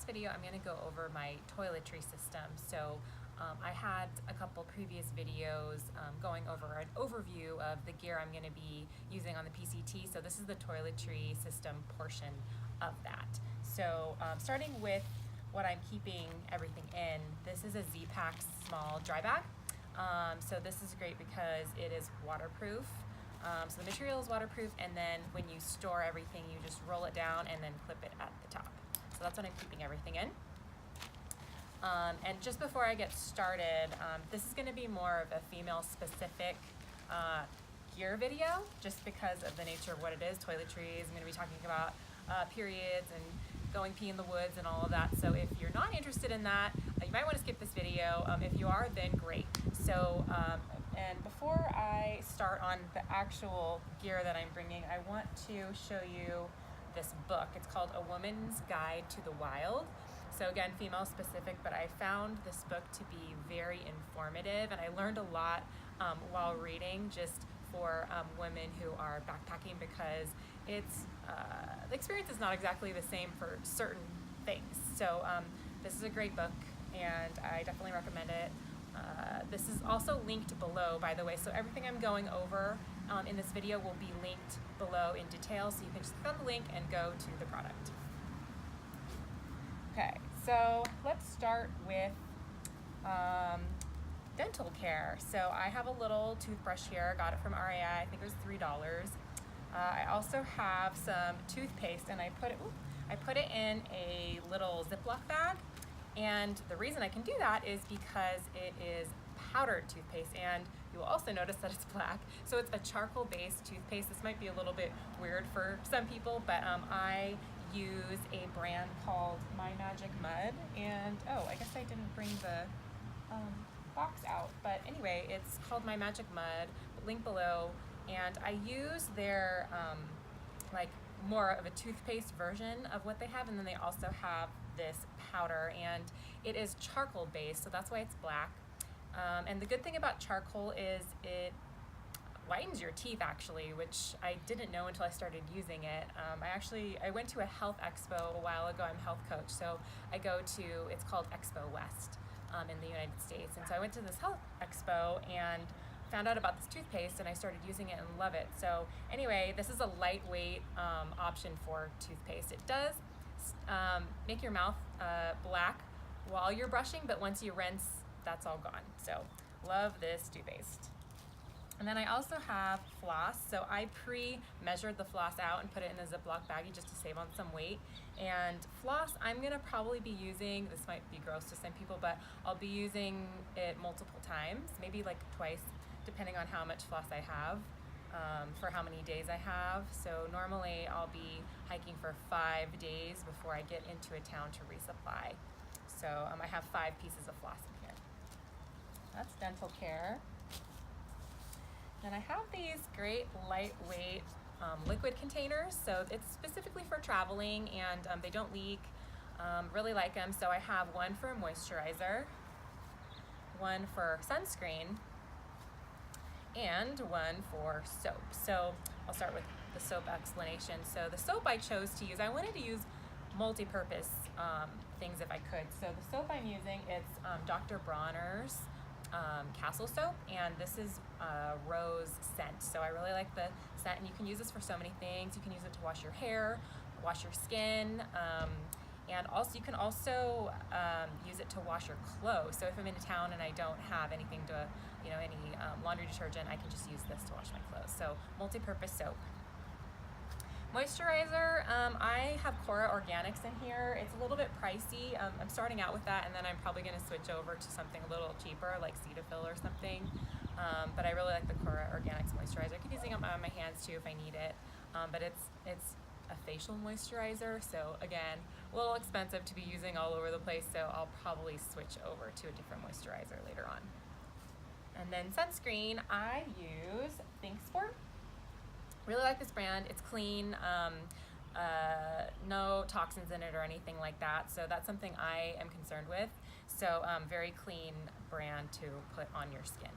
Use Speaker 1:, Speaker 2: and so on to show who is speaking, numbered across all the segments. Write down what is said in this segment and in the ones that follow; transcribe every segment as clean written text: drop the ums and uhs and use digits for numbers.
Speaker 1: video, I'm going to go over my toiletry system. So I had a couple previous videos going over an overview of the gear I'm going to be using on the PCT. So this is the toiletry system portion of that. So starting with what I'm keeping everything in, this is a Zpacks small dry bag. So this is great because it is waterproof. So the material is waterproof, and then when you store everything, you just roll it down and then clip it at the top. So that's what I'm keeping everything in. And just before I get started, this is going to be more of a female-specific gear video, just because of the nature of what it is. Toiletry is going to be talking about periods and going pee in the woods and all of that. So if you're not interested in that, you might want to skip this video. If you are, then great. So, and before I start on the actual gear that I'm bringing, I want to show you this book. It's called A Woman's Guide to the Wild. So again, female specific, but I found this book to be very informative, and I learned a lot while reading, just for women who are backpacking, because it's the experience is not exactly the same for certain things. So this is a great book, and I definitely recommend it. This is also linked below, by the way, so everything I'm going over in this video will be linked below in detail, so you can just click on the link and go to the product. Okay, so let's start with dental care. So I have a little toothbrush here, got it from REI, I think it was $3. I also have some toothpaste, and I put it in a little Ziploc bag. And the reason I can do that is because it is powdered toothpaste, and you will also notice that it's black. So it's a charcoal-based toothpaste. This might be a little bit weird for some people, but I use a brand called My Magic Mud, and I guess I didn't bring the box out, but anyway, it's called My Magic Mud, link below, and I use their like more of a toothpaste version of what they have, and then they also have this powder, and it is charcoal based, so that's why it's black. And the good thing about charcoal is whitens your teeth, actually, which I didn't know until I started using it. I went to a health expo a while ago. I'm a health coach, so I go to, it's called Expo West in the United States. And so I went to this health expo and found out about this toothpaste, and I started using it and love it. So anyway, this is a lightweight option for toothpaste. It does make your mouth black while you're brushing, but once you rinse, that's all gone. So love this toothpaste. And then I also have floss. So I pre-measured the floss out and put it in a Ziploc baggie just to save on some weight. And floss, I'm gonna probably be using, this might be gross to some people, but I'll be using it multiple times, maybe like twice, depending on how much floss I have, for how many days I have. So normally I'll be hiking for 5 days before I get into a town to resupply. So I have 5 pieces of floss in here. That's dental care. And I have these great lightweight liquid containers. So it's specifically for traveling, and they don't leak. Really like them. So I have one for moisturizer, one for sunscreen, and one for soap. So I'll start with the soap explanation. So the soap I chose to use, I wanted to use multi-purpose things if I could. So the soap I'm using, it's Dr. Bronners Castle soap, and this is rose scent. So I really like the scent, and you can use this for so many things. You can use it to wash your hair, wash your skin, and also you can also use it to wash your clothes. So if I'm in a town and I don't have anything to, any laundry detergent, I can just use this to wash my clothes. So multi-purpose soap. Moisturizer, I have Cora Organics in here. It's a little bit pricey. I'm starting out with that, and then I'm probably going to switch over to something a little cheaper, like Cetaphil or something. But I really like the Cora Organics moisturizer. I could use it on my hands too if I need it. But it's a facial moisturizer, so again, a little expensive to be using all over the place, so I'll probably switch over to a different moisturizer later on. And then sunscreen, I use ThinkSport. Really like this brand. It's clean, no toxins in it or anything like that, so that's something I am concerned with. So very clean brand to put on your skin.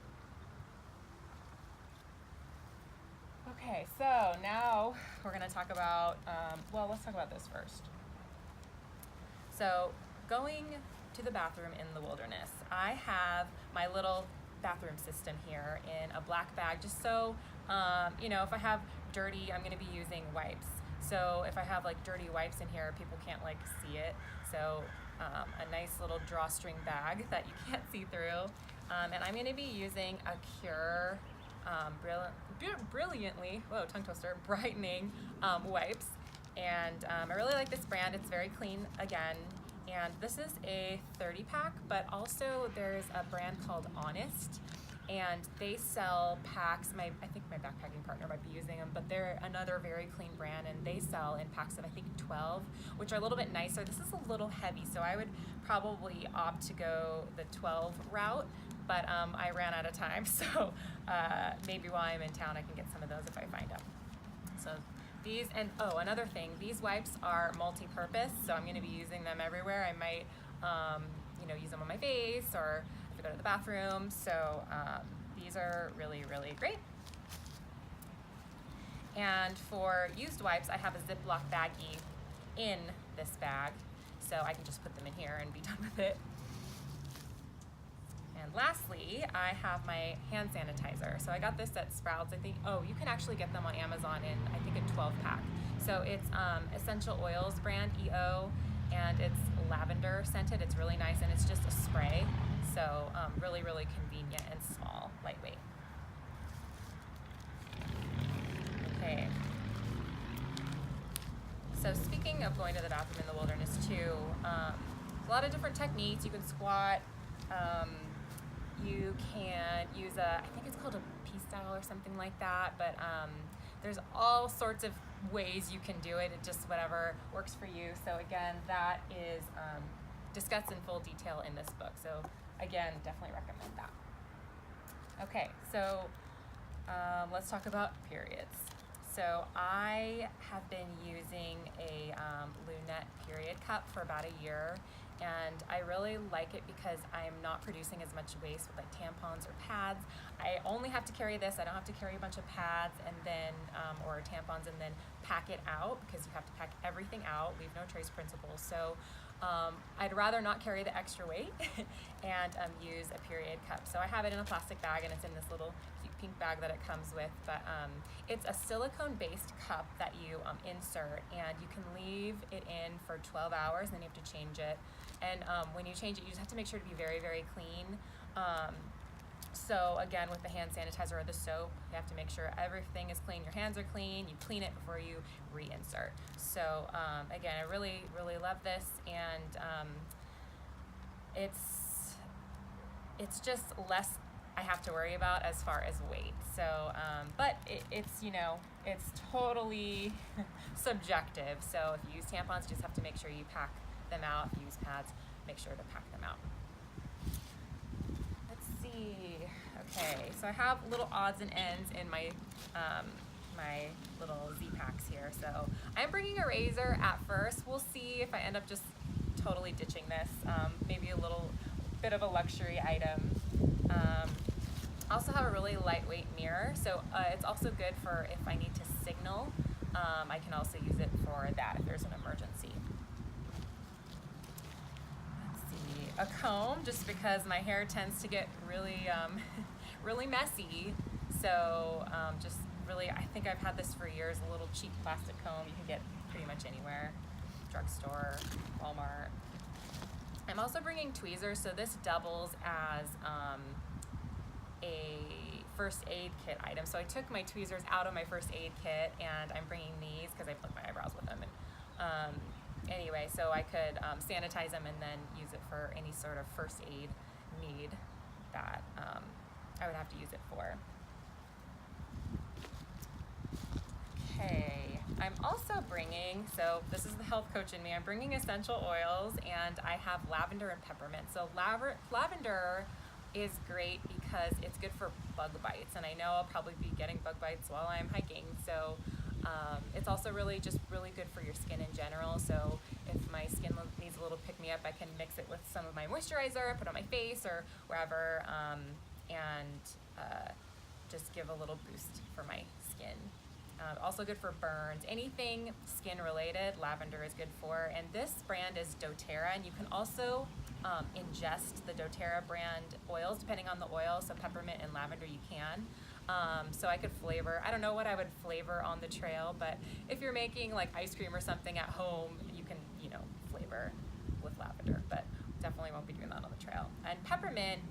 Speaker 1: Okay, so now we're going to talk about, well, let's talk about this first. So going to the bathroom in the wilderness, I have my little bathroom system here in a black bag, just so, you know, if I have dirty, I'm gonna be using wipes. So if I have like dirty wipes in here, people can't like see it. So a nice little drawstring bag that you can't see through. And I'm gonna be using Acure brilliantly, whoa, tongue twister, brightening wipes. And I really like this brand. It's very clean again. And this is a 30 pack, but also there's a brand called Honest, and they sell packs. I think my backpacking partner might be using them, but they're another very clean brand, and they sell in packs of I think 12, which are a little bit nicer. This is a little heavy, so I would probably opt to go the 12 route, but I ran out of time, so maybe while I'm in town I can get some of those if I find them. So these, and oh, another thing, these wipes are multi-purpose, so I'm going to be using them everywhere. I might, you know, use them on my face or if I go to the bathroom. So these are really, really great. And for used wipes, I have a Ziploc baggie in this bag, so I can just put them in here and be done with it. And lastly, I have my hand sanitizer. So I got this at Sprouts. I think, oh, you can actually get them on Amazon in, I think, a 12 pack. So it's Essential Oils brand, EO, and it's lavender scented. It's really nice, and it's just a spray. So really, really convenient and small, lightweight. Okay. So speaking of going to the bathroom in the wilderness too, a lot of different techniques. You can squat. You can use I think it's called a P-style or something like that, but there's all sorts of ways you can do it. It just whatever works for you. So again, that is discussed in full detail in this book. So again, definitely recommend that. Okay, so let's talk about periods. So I have been using a Lunette Period Cup for about a year, and I really like it because I'm not producing as much waste with like tampons or pads. I only have to carry this. I don't have to carry a bunch of pads and then or tampons and then pack it out, because you have to pack everything out, leave no trace principle. So I'd rather not carry the extra weight and use a period cup. So I have it in a plastic bag, and it's in this little cute pink bag that it comes with, but it's a silicone-based cup that you insert, and you can leave it in for 12 hours, and then you have to change it. And when you change it, you just have to make sure to be very, very clean. So again, with the hand sanitizer or the soap, you have to make sure everything is clean. Your hands are clean. You clean it before you reinsert. So again, I really, really love this, and it's just less I have to worry about as far as weight. So, but it's, you know, it's totally subjective. So if you use tampons, you just have to make sure you pack them out. If you use pads, make sure to pack them out. Let's see. Okay, so I have little odds and ends in my my little Zpacks here. So I'm bringing a razor at first. We'll see if I end up just totally ditching this. Maybe a little bit of a luxury item. I also have a really lightweight mirror, so it's also good for if I need to signal. I can also use it for that if there's an emergency. Let's see, a comb, just because my hair tends to get really, really messy. So just really, I think I've had this for years, a little cheap plastic comb you can get pretty much anywhere, drugstore, Walmart. I'm also bringing tweezers, so this doubles as a first aid kit item. So I took my tweezers out of my first aid kit, and I'm bringing these because I pluck my eyebrows with them. And anyway, so I could sanitize them and then use it for any sort of first aid need that I would have to use it for. Okay, I'm also bringing, so this is the health coach in me, I'm bringing essential oils, and I have lavender and peppermint. So lavender is great because it's good for bug bites, and I know I'll probably be getting bug bites while I'm hiking, so it's also really good for your skin in general. So if my skin needs a little pick-me-up, I can mix it with some of my moisturizer, put it on my face or wherever, and just give a little boost for my skin. Also good for burns. Anything skin related, lavender is good for. And this brand is doTERRA, and you can also ingest the doTERRA brand oils depending on the oil. So peppermint and lavender you can. So I could flavor, I don't know what I would flavor on the trail, but if you're making like ice cream or something at home, you can, you know, flavor with lavender, but definitely won't be doing that on the trail. And peppermint,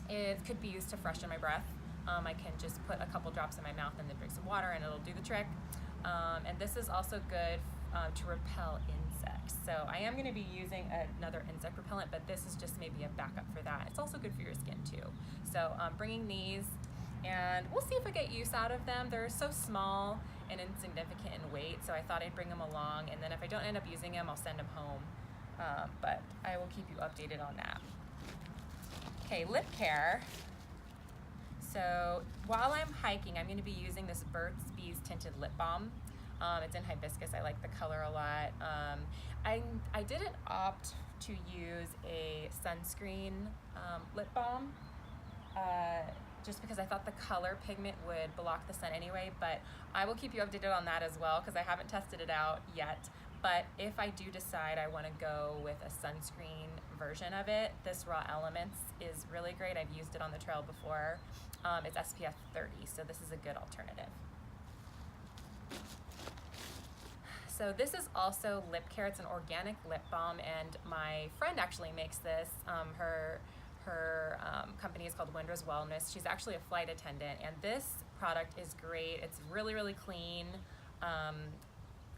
Speaker 1: it could be used to freshen my breath. I can just put a couple drops in my mouth and then drink some water and it'll do the trick. And this is also good to repel insects. So I am going to be using another insect repellent, but this is just maybe a backup for that. It's also good for your skin too. So bringing these, and we'll see if I get use out of them. They're so small and insignificant in weight, so I thought I'd bring them along, and then if I don't end up using them, I'll send them home. But I will keep you updated on that. Okay, lip care. So while I'm hiking, I'm going to be using this Burts Bees Tinted Lip Balm. It's in hibiscus. I like the color a lot. I didn't opt to use a sunscreen lip balm just because I thought the color pigment would block the sun anyway, but I will keep you updated on that as well because I haven't tested it out yet. But if I do decide I want to go with a sunscreen version of it, this Raw Elements is really great. I've used it on the trail before. It's SPF 30, so this is a good alternative. So this is also lip care. It's an organic lip balm, and my friend actually makes this. Her company is called Wendra's Wellness. She's actually a flight attendant, and this product is great. It's really, really clean.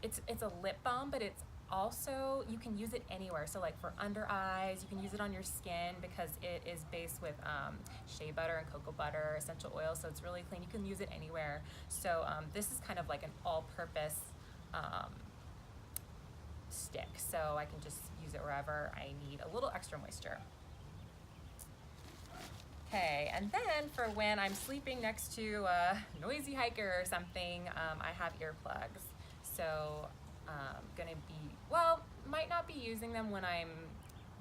Speaker 1: It's a lip balm, but it's also, you can use it anywhere. So like for under eyes, you can use it on your skin because it is based with shea butter and cocoa butter, essential oil, so it's really clean. You can use it anywhere. So this is kind of like an all-purpose stick, so I can just use it wherever I need a little extra moisture. Okay, and then for when I'm sleeping next to a noisy hiker or something, I have earplugs. So gonna be, well, might not be using them when I'm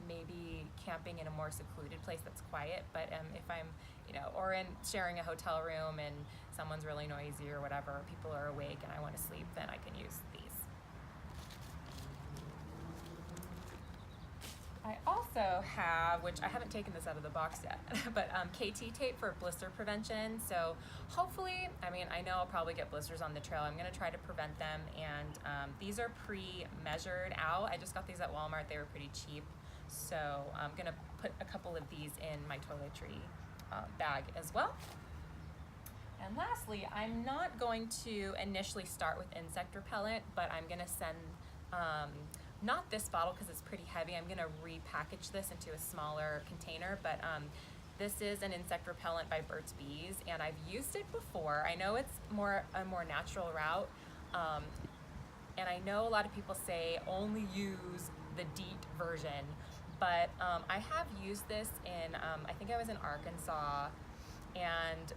Speaker 1: maybe camping in a more secluded place that's quiet, but if I'm, you know, or in sharing a hotel room and someone's really noisy or whatever, people are awake and I want to sleep, then I can use these. I also have, which I haven't taken this out of the box yet, but KT tape for blister prevention. So hopefully, I mean, I know I'll probably get blisters on the trail. I'm gonna try to prevent them, and these are pre-measured out. I just got these at Walmart. They were pretty cheap. So I'm gonna put a couple of these in my toiletry bag as well. And lastly, I'm not going to initially start with insect repellent, but I'm gonna send, not this bottle because it's pretty heavy. I'm gonna repackage this into a smaller container, but this is an insect repellent by Burt's Bees, and I've used it before. I know it's a more natural route, and I know a lot of people say only use the DEET version, but I have used this in, I think I was in Arkansas, and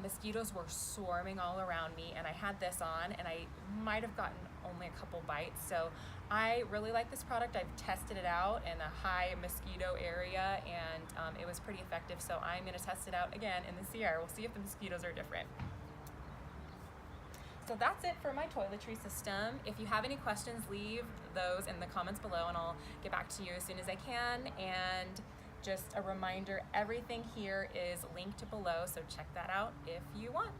Speaker 1: mosquitoes were swarming all around me, and I had this on, and I might have gotten only a couple bites. So I really like this product. I've tested it out in a high mosquito area, and it was pretty effective. So I'm gonna test it out again in the Sierra. We'll see if the mosquitoes are different. So that's it for my toiletry system. If you have any questions, leave those in the comments below and I'll get back to you as soon as I can. And just a reminder, everything here is linked below, so check that out if you want.